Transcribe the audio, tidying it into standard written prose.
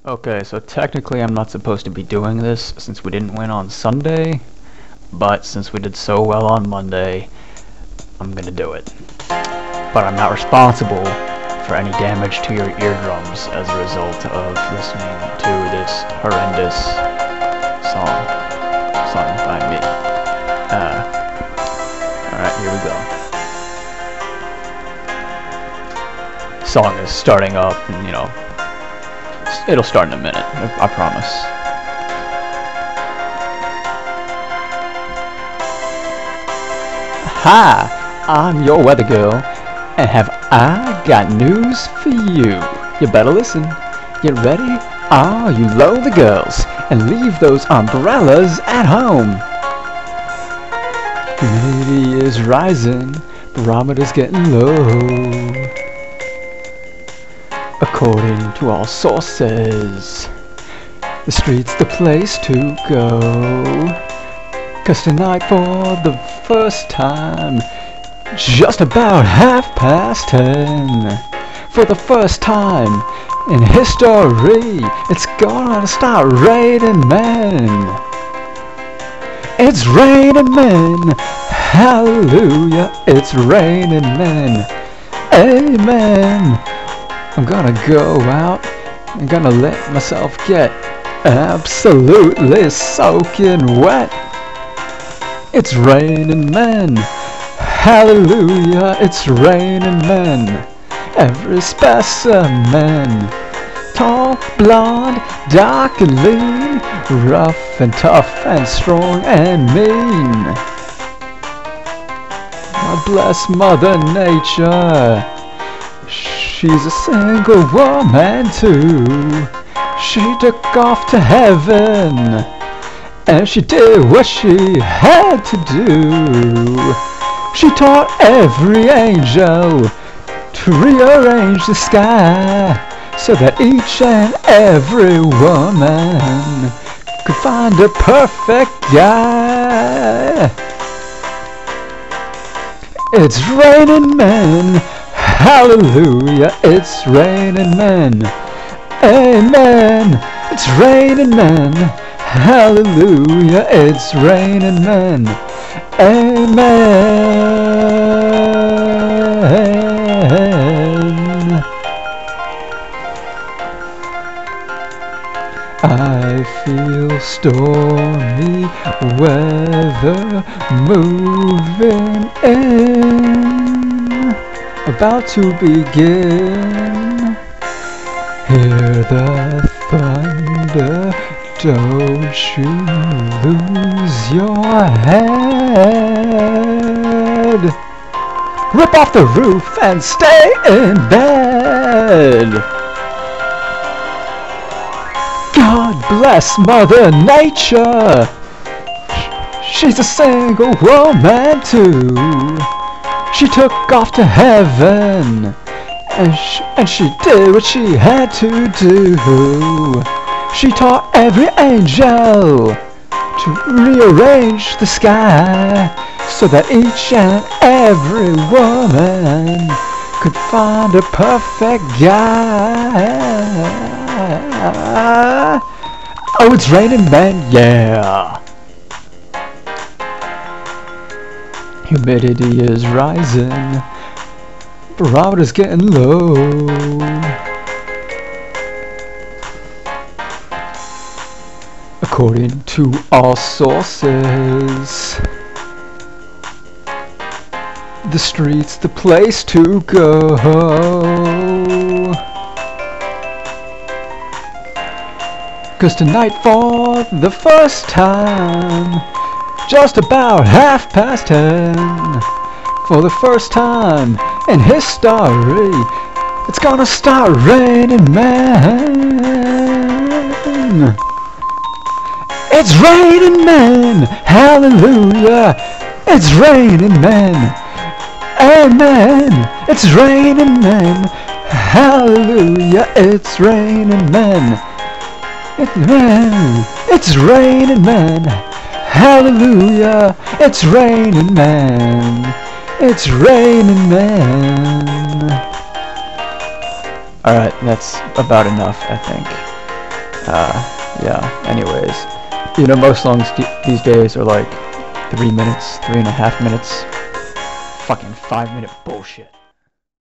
Okay, so technically I'm not supposed to be doing this since we didn't win on Sunday, but since we did so well on Monday, I'm gonna do it. But I'm not responsible for any damage to your eardrums as a result of listening to this horrendous song by me. Alright, here we go. Song is starting up, and it'll start in a minute, I promise. Hi, I'm your weather girl, and have I got news for you. You better listen. Get ready? You lower the girls, and leave those umbrellas at home. Humidity is rising, barometer's getting low. According to all sources, the street's the place to go. 'Cause tonight for the first time, just about 10:30, for the first time in history, it's gonna start raining men. It's raining men, hallelujah, it's raining men, amen. I'm gonna go out, I'm gonna let myself get absolutely soaking wet. It's raining men, hallelujah, it's raining men. Every specimen, tall, blonde, dark and lean, rough and tough and strong and mean. God bless Mother Nature. She's a single woman too. She took off to heaven, and she did what she had to do. She taught every angel to rearrange the sky, so that each and every woman could find a perfect guy. It's raining men, hallelujah, it's raining men, amen. It's raining men, hallelujah, it's raining men, amen. I feel stormy weather moving in, about to begin. Hear the thunder, don't you lose your head. Rip off the roof and stay in bed. God bless Mother Nature. She's a single woman too. She took off to heaven, and she did what she had to do. She taught every angel to rearrange the sky, so that each and every woman could find a perfect guy. Oh, it's raining men, yeah. Humidity is rising, barometer's getting low. According to all sources, the street's the place to go. 'Cause tonight for the first time, just about 10:30, for the first time in history, it's gonna start raining men. It's raining men, hallelujah, it's raining men, amen. It's raining men, hallelujah, it's raining men. It's raining men, hallelujah, it's raining men, it's raining men. Alright, that's about enough, I think. Yeah, anyways. You know, most songs these days are like 3 minutes, 3.5 minutes. Fucking 5-minute bullshit.